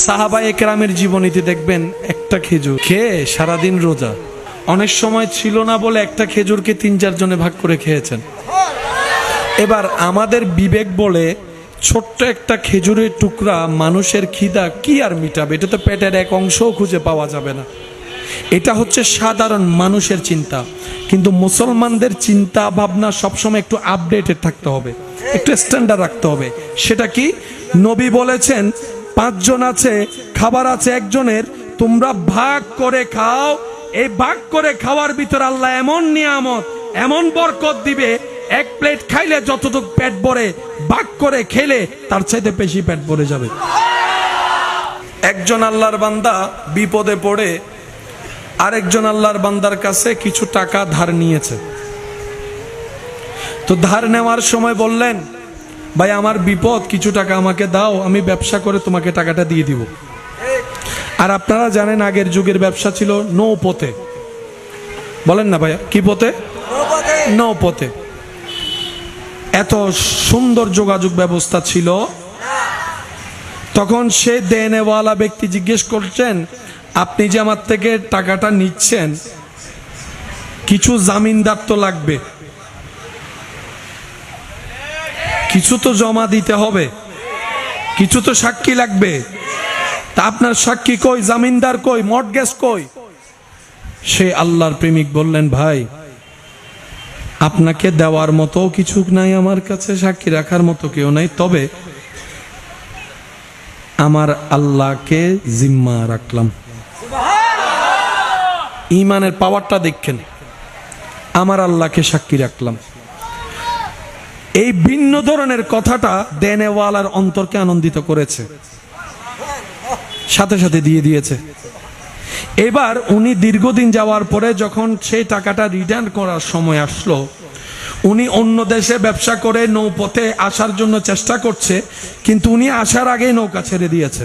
সাহাবা একরামের জীবনীতে দেখবেন একটা খেজুর খেয়ে সারাদিন রোজা, অনেক সময় ছিল না বলে একটা খেজুরকে 3-4 জনে ভাগ করে খেয়েছেন। এবার আমাদের বিবেক বলে ছোট্ট একটা খেজুরের টুকরা মানুষের খিদা কি আর মিটাবে, এটা তো পেটের এক অংশও খুঁজে পাওয়া যাবে না। এটা হচ্ছে সাধারণ মানুষের চিন্তা, কিন্তু মুসলমানদের চিন্তা ভাবনা সবসময় একটু আপডেটেড থাকতে হবে, একটু স্ট্যান্ডার্ড রাখতে হবে। সেটা কি? নবী বলেছেন 5 জন আছে, খাবার আছে একজনের, তোমরা ভাগ করে খাও। এই ভাগ করে খাওয়ার ভিতর আল্লাহ এমন নিয়ামত, এমন বরকত দিবে, এক প্লেট খাইলে যতটুকু পেট ভরে, ভাগ করে খেলে তার চাইতে বেশি পেট ভরে যাবে। একজন আল্লাহর বান্দা বিপদে পড়ে আরেকজন আল্লাহর বান্দার কাছে কিছু টাকা ধার নিয়েছে। তো ধার নেওয়ার সময় বললেন, ভাই আমার বিপদ, কিছু টাকা আমাকে দাও, আমি ব্যবসা করে তোমাকে টাকাটা দিয়ে দিব। আর আপনারা জানেন আগের যুগের ব্যবসা ছিল নৌপথে। বলেন না ভাইয়া, কি পথে? নৌপথে। এত সুন্দর যোগাযোগ ব্যবস্থা ছিল। তখন সে দেনেওয়ালা ব্যক্তি জিজ্ঞেস করছেন, আপনি যে আমার থেকে টাকাটা নিচ্ছেন, কিছু জামিনদার তো লাগবে, কিছু তো জমা দিতে হবে, কিছু তো সাক্ষী লাগবে। তা আপনার সাক্ষী কই, জামিনদার কই, মর্টগেজ কই? সে আল্লাহর প্রেমিক বললেন, ভাই আপনাকে দেওয়ার মতো কিছু নাই আমার কাছে, সাক্ষী রাখার মতো কেউ নাই, তবে আমার আল্লাহকে জিম্মা রাখলাম। ঈমানের পাওয়ারটা দেখেন, আমার আল্লাহকে সাক্ষী রাখলাম। এই ভিন্ন ধরনের কথাটা দেনেওয়ালার অন্তরকে আনন্দিত করেছে, সাথে সাথে দিয়ে দিয়েছে। এবার উনি দীর্ঘদিন যাওয়ার পরে যখন সেই টাকাটা রিটার্ন করার সময় আসলো, উনি অন্য দেশে ব্যবসা করে নৌপথে আসার জন্য চেষ্টা করছে, কিন্তু উনি আসার আগেই নৌকা ছেড়ে দিয়েছে।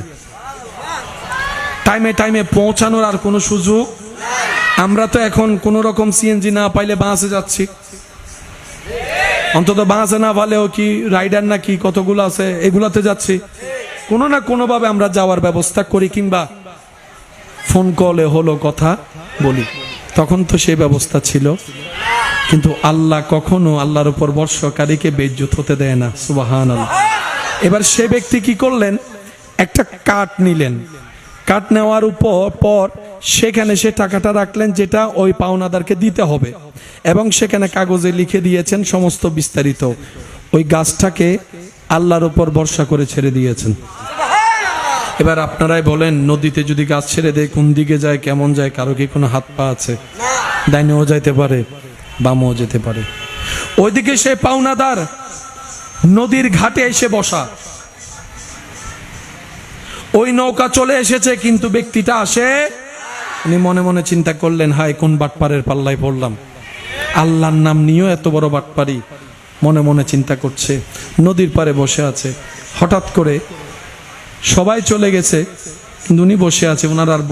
টাইমে টাইমে পৌঁছানোর আর কোনো সুযোগ। আমরা তো এখন কোন রকম সিএনজি না পাইলে বাসে যাচ্ছি, অন্তত বাসে না পালেও কি রাইডার না কি কতগুলো আছে, এগুলাতে যাচ্ছি। কোনো না কোনো ভাবে আমরা যাওয়ার ব্যবস্থা করি, কিংবা ফোন কলে হলো কথা বলি। তখন তো সেই ব্যবস্থা ছিল, কিন্তু আল্লাহ কখনো আল্লাহর উপর বর্ষকারীকে বেইজ্জত হতে দেয় না। সুবহানাল্লাহ। এবার সে ব্যক্তি কি করলেন, একটা কাঠ নিলেন, কাঠ নেওয়ার পর সেখানে সে টাকাটা রাখলেন যেটা ওই পাওনাদারকে দিতে হবে, এবং সেখানে কাগজে লিখে দিয়েছেন সমস্ত বিস্তারিত। ওই গাছটাকে আল্লাহর উপর ভরসা করে ছেড়ে দিয়েছেন। এবার আপনারাই বলেন, নদীতে যদি গাছ ছেড়ে দেয় কোন দিকে যায়, কেমন যায়? কারো কি কোনো হাত পা আছে? ডাইনেও যাইতে পারে, বামও যেতে পারে। ওইদিকে সে পাওনাদার নদীর ঘাটে এসে বসা, ওই নৌকা চলে এসেছে কিন্তু ব্যক্তিটা আসে। উনি মনে মনে চিন্তা করলেন, হাই কোন বাটপারের পাল্লায় পড়লাম, আল্লাহর নাম নিয়েও এত বড় বাটপারি। মনে মনে চিন্তা করছে, নদীর পারে বসে আছে। হঠাৎ করে সবাই চলে গেছে, কিন্তু উনি বসে আছে, ওনার আর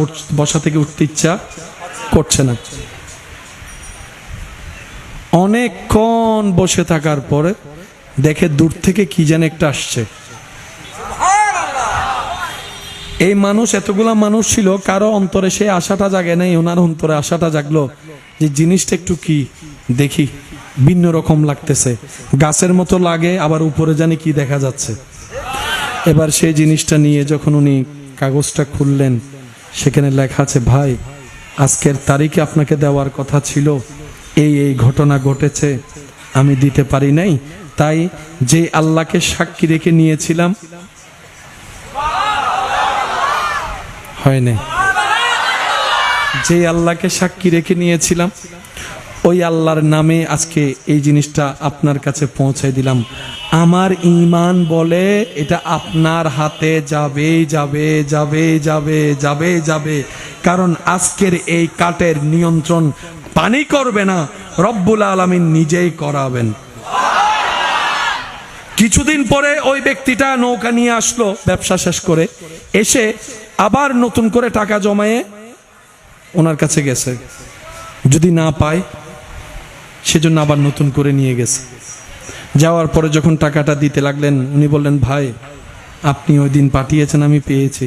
বসা থেকে উঠতে ইচ্ছা করছে না। অনেকক্ষণ বসে থাকার পরে দেখে দূর থেকে কি যেন একটা আসছে। এই মানুষ, এতগুলা মানুষ ছিল, কারো অন্তরে সেই আশাটা জাগে নাই, ওনার অন্তরে আশাটা জাগলো যে জিনিসটা একটু কি দেখি, ভিন্ন রকম লাগতেছে, গাছের মতো লাগে, আবার উপরে জানি কি দেখা যাচ্ছে। এবার সেই জিনিসটা নিয়ে যখন উনি কাগজটা খুললেন, সেখানে লেখা আছে, ভাই আজকের তারিখে আপনাকে দেওয়ার কথা ছিল, এই এই ঘটনা ঘটেছে, আমি দিতে পারি নাই, তাই যে আল্লাহকে সাক্ষী রেখে নিয়েছিলাম হয় নাই, যে আল্লাহকে সাক্ষী রেখে নিয়েছিলাম ওই আল্লাহর নামে আজকে এই জিনিসটা আপনার কাছে পৌঁছাই দিলাম। আমার ঈমান বলে এটা আপনার হাতে যাবে যাবে যাবে যাবে যাবে যাবে, কারণ আজকের এই কাঠের নিয়ন্ত্রণ পানি করবে না, রব্বুল আলামিন নিজেই করাবেন। কিছুদিন পরে ওই ব্যক্তিটা নৌকা নিয়ে আসলো ব্যবসা শেষ করে, এসে আবার নতুন করে টাকা জমায়ে ওনার কাছে গেছে, যদি না পায় সেজন্য আবার নতুন করে নিয়ে গেছে। যাওয়ার পরে যখন টাকাটা দিতে লাগলেন, উনি বললেন, ভাই আপনি ওই দিন পাঠিয়েছেন, আমি পেয়েছি,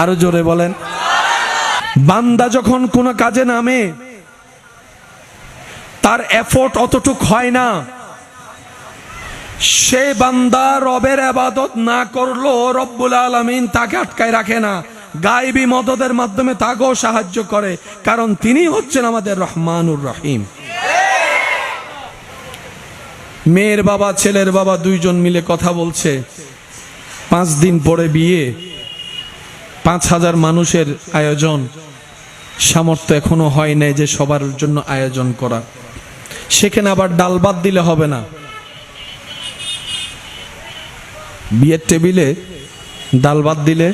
আরো জোরে বলেন। বান্দা যখন কোনো কাজে নামে তার এফোর্ট অতটুক হয় না, সে বান্দা রবের ইবাদত না করলো রব্বুল আলামিন তাকে আটকায় রাখে না, গায়বী মদদের মাধ্যমে তাকেও সাহায্য করে, কারণ তিনি হচ্ছেন আমাদের রহমানুর রহিম। মেয়ের বাবা ছেলের বাবা দুইজন মিলে কথা বলছে, 5 দিন পরে বিয়ে, 5000 মানুষের আয়োজন, সামর্থ্য এখনো হয় নাই যে সবার জন্য আয়োজন করা, সেখানে আবার ডাল ভাত দিলে হবে না। বিয়ের টেবিলে ডাল ভাত দিলে